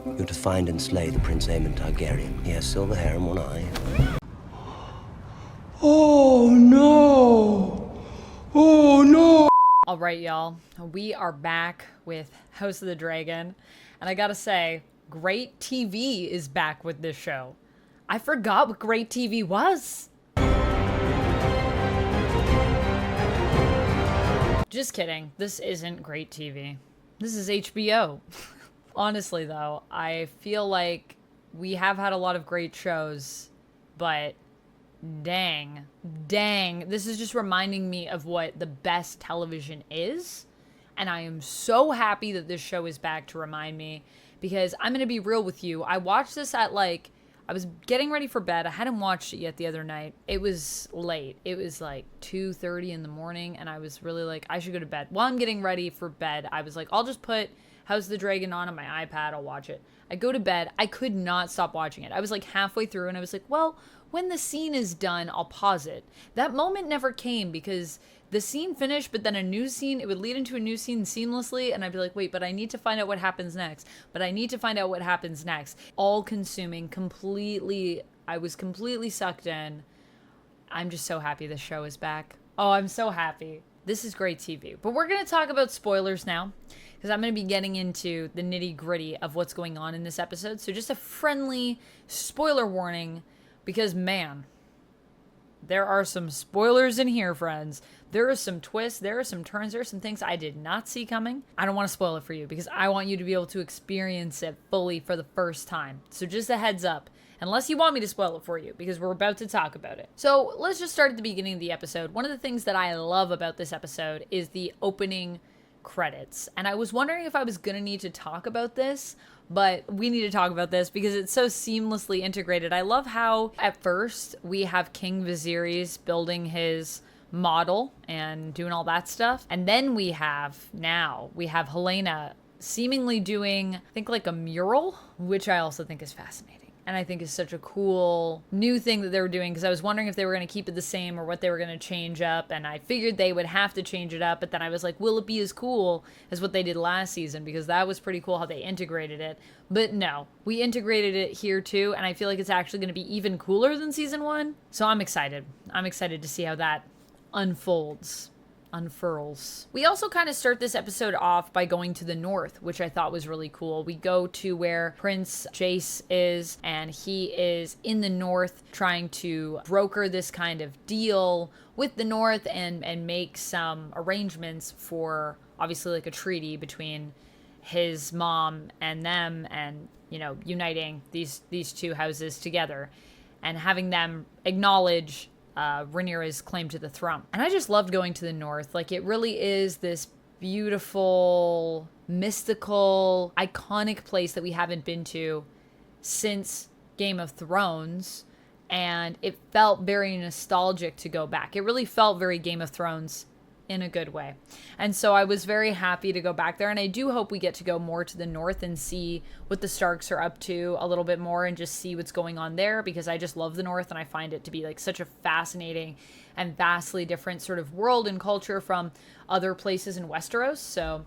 You're to find and slay the Prince Aemon Targaryen. He has silver hair and one eye. Oh no! Oh no! All right, y'all. We are back with House of the Dragon. And I gotta say, great TV is back with this show. I forgot what great TV was. Just kidding. This isn't great TV. This is HBO. Honestly, though, I feel like we have had a lot of great shows, but dang, this is just reminding me of what the best television is. And I am so happy that this show is back to remind me, because I'm going to be real with you. I watched this at I was getting ready for bed. I hadn't watched it yet the other night. It was late. It was like 2:30 in the morning, and I was really like, I should go to bed. While I'm getting ready for bed, I was like, I'll just put House of the Dragon on my iPad. I'll watch it. I go to bed. I could not stop watching it. I was like halfway through, and I was like, well, when the scene is done, I'll pause it. That moment never came, because the scene finished, but then a new scene, it would lead into a new scene seamlessly, and I'd be like, wait, but I need to find out what happens next. But I need to find out what happens next. All consuming, I was completely sucked in. I'm just so happy this show is back. Oh, I'm so happy. This is great TV. But we're going to talk about spoilers now, because I'm going to be getting into the nitty-gritty of what's going on in this episode. So just a friendly spoiler warning, because man, there are some spoilers in here, friends. There are some twists, there are some turns, there are some things I did not see coming. I don't want to spoil it for you, because I want you to be able to experience it fully for the first time. So just a heads up, unless you want me to spoil it for you, because we're about to talk about it. So let's just start at the beginning of the episode. One of the things that I love about this episode is the opening credits. And I was wondering if I was going to need to talk about this, but we need to talk about this because it's so seamlessly integrated. I love how at first we have King Viserys building his model and doing all that stuff. And then we have Helena seemingly doing, I think, like a mural, which I also think is fascinating. And I think is such a cool new thing that they were doing, because I was wondering if they were going to keep it the same or what they were going to change up. And I figured they would have to change it up. But then I was like, will it be as cool as what they did last season? Because that was pretty cool how they integrated it. But no, we integrated it here too. And I feel like it's actually going to be even cooler than season 1. So I'm excited. I'm excited to see how that unfurls. We also kind of start this episode off by going to the north, which I thought was really cool. We go to where Prince Jace is, and he is in the north trying to broker this kind of deal with the north and make some arrangements for, obviously, like a treaty between his mom and them, and, you know, uniting these two houses together and having them acknowledge Rhaenyra's claim to the throne. And I just loved going to the north. Like, it really is this beautiful, mystical, iconic place that we haven't been to since Game of Thrones. And it felt very nostalgic to go back. It really felt very Game of Thrones in a good way. And so I was very happy to go back there, and I do hope we get to go more to the north and see what the Starks are up to a little bit more and just see what's going on there, because I just love the north and I find it to be like such a fascinating and vastly different sort of world and culture from other places in Westeros. So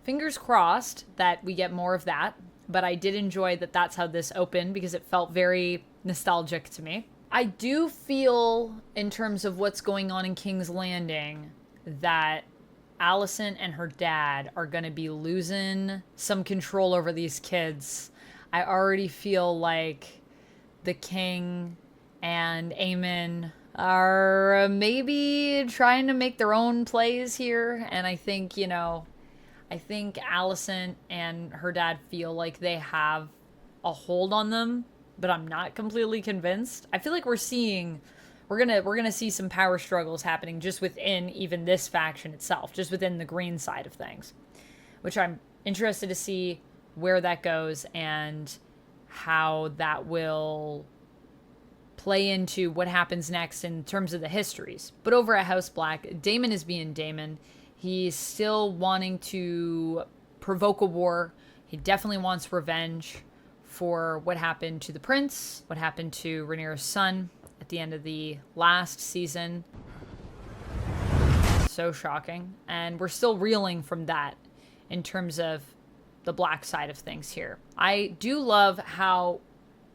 fingers crossed that we get more of that, but I did enjoy that that's how this opened, because it felt very nostalgic to me. I do feel, in terms of what's going on in King's Landing, that Alicent and her dad are going to be losing some control over these kids. I already feel like the king and Aemon are maybe trying to make their own plays here. And I think, Alicent and her dad feel like they have a hold on them, but I'm not completely convinced. I feel like we're gonna see some power struggles happening just within even this faction itself, just within the green side of things, which I'm interested to see where that goes and how that will play into what happens next in terms of the histories. But over at House Black, Daemon is being Daemon. He's still wanting to provoke a war. He definitely wants revenge for what happened to the prince, what happened to Rhaenyra's son at the end of the last season. So shocking. And we're still reeling from that in terms of the black side of things here. I do love how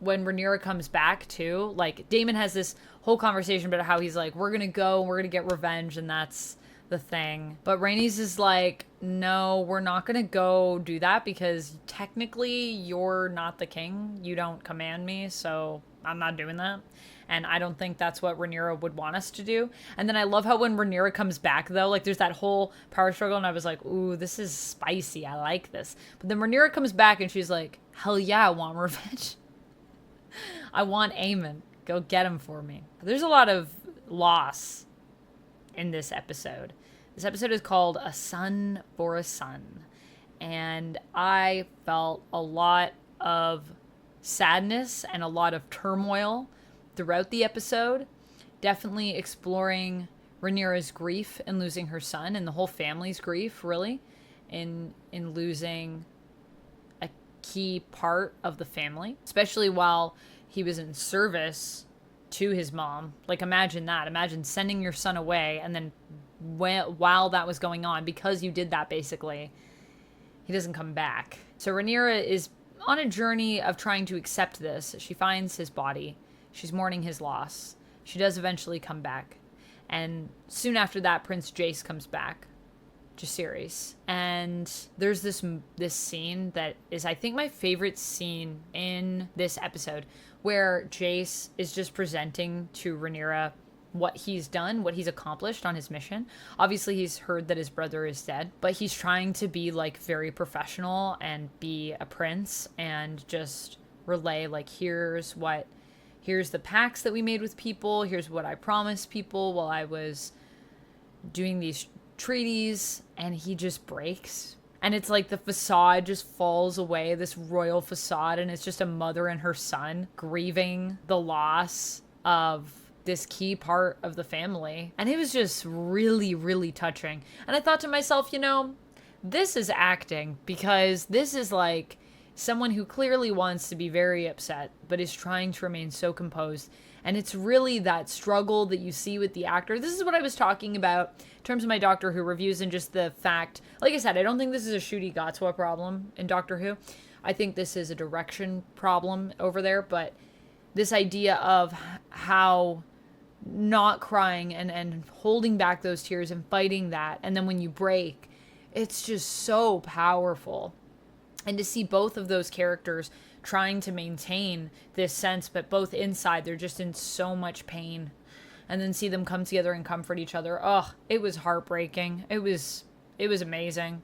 when Rhaenyra comes back too, like Daemon has this whole conversation about how he's like, we're gonna go, we're gonna get revenge, and that's the thing. But Rhaenys is like, no, we're not gonna go do that because technically you're not the king. You don't command me, so I'm not doing that. And I don't think that's what Rhaenyra would want us to do. And then I love how when Rhaenyra comes back, though, like there's that whole power struggle, and I was like, ooh, this is spicy. I like this. But then Rhaenyra comes back, and she's like, hell yeah, I want revenge. I want Aemon. Go get him for me. There's a lot of loss in this episode. This episode is called A Son for a Son. And I felt a lot of sadness and a lot of turmoil throughout the episode. Definitely exploring Rhaenyra's grief in losing her son and the whole family's grief, really, in losing a key part of the family, especially while he was in service to his mom. Like, imagine that. Imagine sending your son away, and then while that was going on, because you did that, basically, he doesn't come back. So Rhaenyra is on a journey of trying to accept this. She finds his body. She's mourning his loss. She does eventually come back. And soon after that, Prince Jace comes back. Jaehaerys. And there's this scene that is, I think, my favorite scene in this episode, where Jace is just presenting to Rhaenyra what he's done, what he's accomplished on his mission. Obviously, he's heard that his brother is dead, but he's trying to be, like, very professional and be a prince and just relay, like, here's the pacts that we made with people, here's what I promised people while I was doing these treaties, and he just breaks. And it's like the facade just falls away, this royal facade, and it's just a mother and her son grieving the loss of this key part of the family. And it was just really, really touching. And I thought to myself, you know, this is acting, because this is like someone who clearly wants to be very upset, but is trying to remain so composed. And it's really that struggle that you see with the actor. This is what I was talking about in terms of my Doctor Who reviews, and just the fact, like I said, I don't think this is a Ncuti Gatwa problem in Doctor Who. I think this is a direction problem over there, but this idea of how not crying and holding back those tears and fighting that, and then when you break, it's just so powerful. And to see both of those characters trying to maintain this sense, but both inside, they're just in so much pain. And then see them come together and comfort each other. Oh, it was heartbreaking. It was amazing.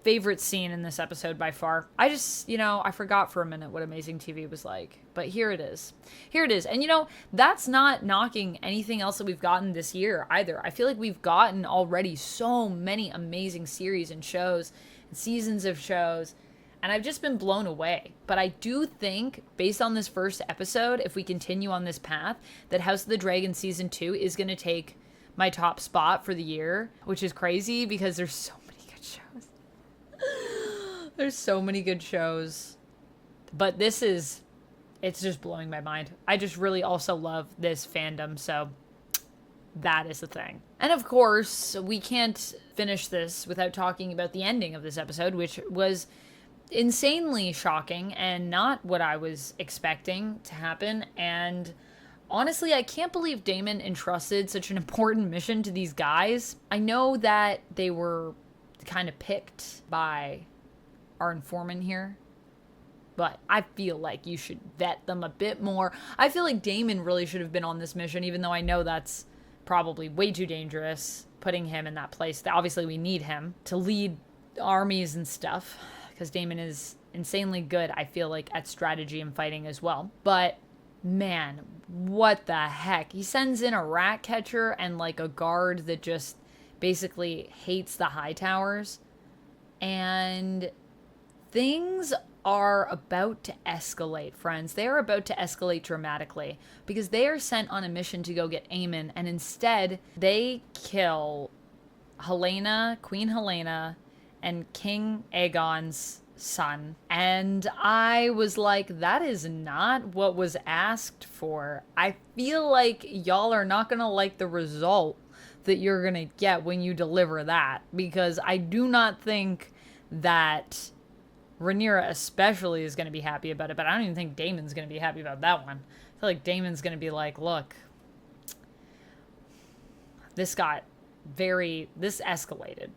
Favorite scene in this episode by far. I just, I forgot for a minute what amazing TV was like. But here it is. Here it is. And that's not knocking anything else that we've gotten this year either. I feel like we've gotten already so many amazing series and shows and seasons of shows. And I've just been blown away. But I do think, based on this first episode, if we continue on this path, that House of the Dragon Season 2 is going to take my top spot for the year, which is crazy because there's so many good shows. There's so many good shows. But it's just blowing my mind. I just really also love this fandom, so that is the thing. And of course, we can't finish this without talking about the ending of this episode, which was insanely shocking and not what I was expecting to happen. And honestly, I can't believe Daemon entrusted such an important mission to these guys. I know that they were kind of picked by our informant here, but I feel like you should vet them a bit more. I feel like Daemon really should have been on this mission, even though I know that's probably way too dangerous, putting him in that place. Obviously, we need him to lead armies and stuff, because Daemon is insanely good, I feel like, at strategy and fighting as well. But, man, what the heck? He sends in a rat catcher and, like, a guard that just basically hates the Hightowers. And things are about to escalate, friends. They are about to escalate dramatically, because they are sent on a mission to go get Aemon, and instead, they kill Helena, Queen Helena, and King Aegon's son. And I was like, that is not what was asked for. I feel like y'all are not gonna like the result that you're gonna get when you deliver that, because I do not think that Rhaenyra especially is going to be happy about it, but I don't even think Daemon's going to be happy about that one. I feel like Daemon's going to be like, look, this escalated.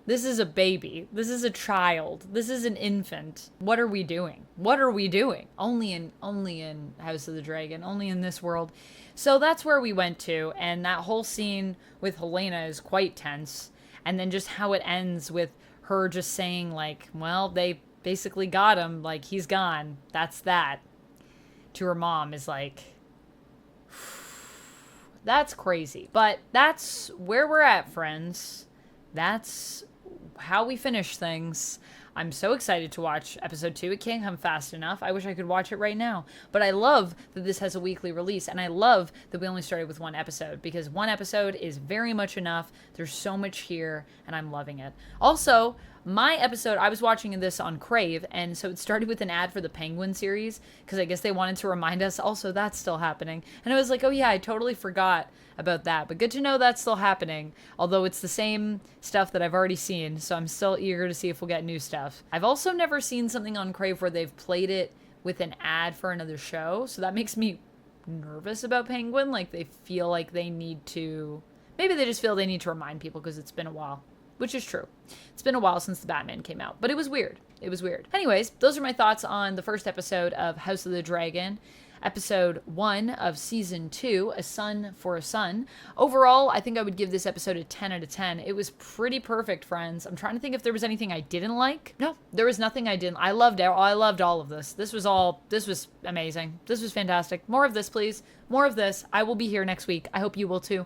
This is a baby. This is a child. This is an infant. What are we doing? What are we doing? Only in House of the Dragon, only in this world. So that's where we went to, and that whole scene with Helena is quite tense. And then just how it ends with her just saying, like, well, they basically got him, like, he's gone. That's that. To her mom is like, that's crazy. But that's where we're at, friends. That's how we finish things. I'm so excited to watch episode 2. It can't come fast enough. I wish I could watch it right now. But I love that this has a weekly release, and I love that we only started with one episode, because one episode is very much enough. There's so much here, and I'm loving it. Also, my episode, I was watching this on Crave, and so it started with an ad for the Penguin series, because I guess they wanted to remind us also that's still happening. And I was like, oh yeah, I totally forgot about that. But good to know that's still happening, although it's the same stuff that I've already seen, so I'm still eager to see if we'll get new stuff. I've also never seen something on Crave where they've played it with an ad for another show, so that makes me nervous about Penguin. Like, they feel like they need to... Maybe they just feel they need to remind people because it's been a while. Which is true. It's been a while since the Batman came out, but it was weird. It was weird. Anyways, those are my thoughts on the first episode of House of the Dragon, episode 1 of season 2, A Son for a Son. Overall, I think I would give this episode a 10 out of 10. It was pretty perfect, friends. I'm trying to think if there was anything I didn't like. No, there was nothing I didn't. I loved all of this. This was amazing. This was fantastic. More of this, please. More of this. I will be here next week. I hope you will too.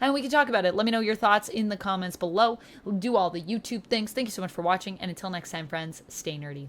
And we can talk about it. Let me know your thoughts in the comments below. Do all the YouTube things. Thank you so much for watching. And until next time, friends, stay nerdy.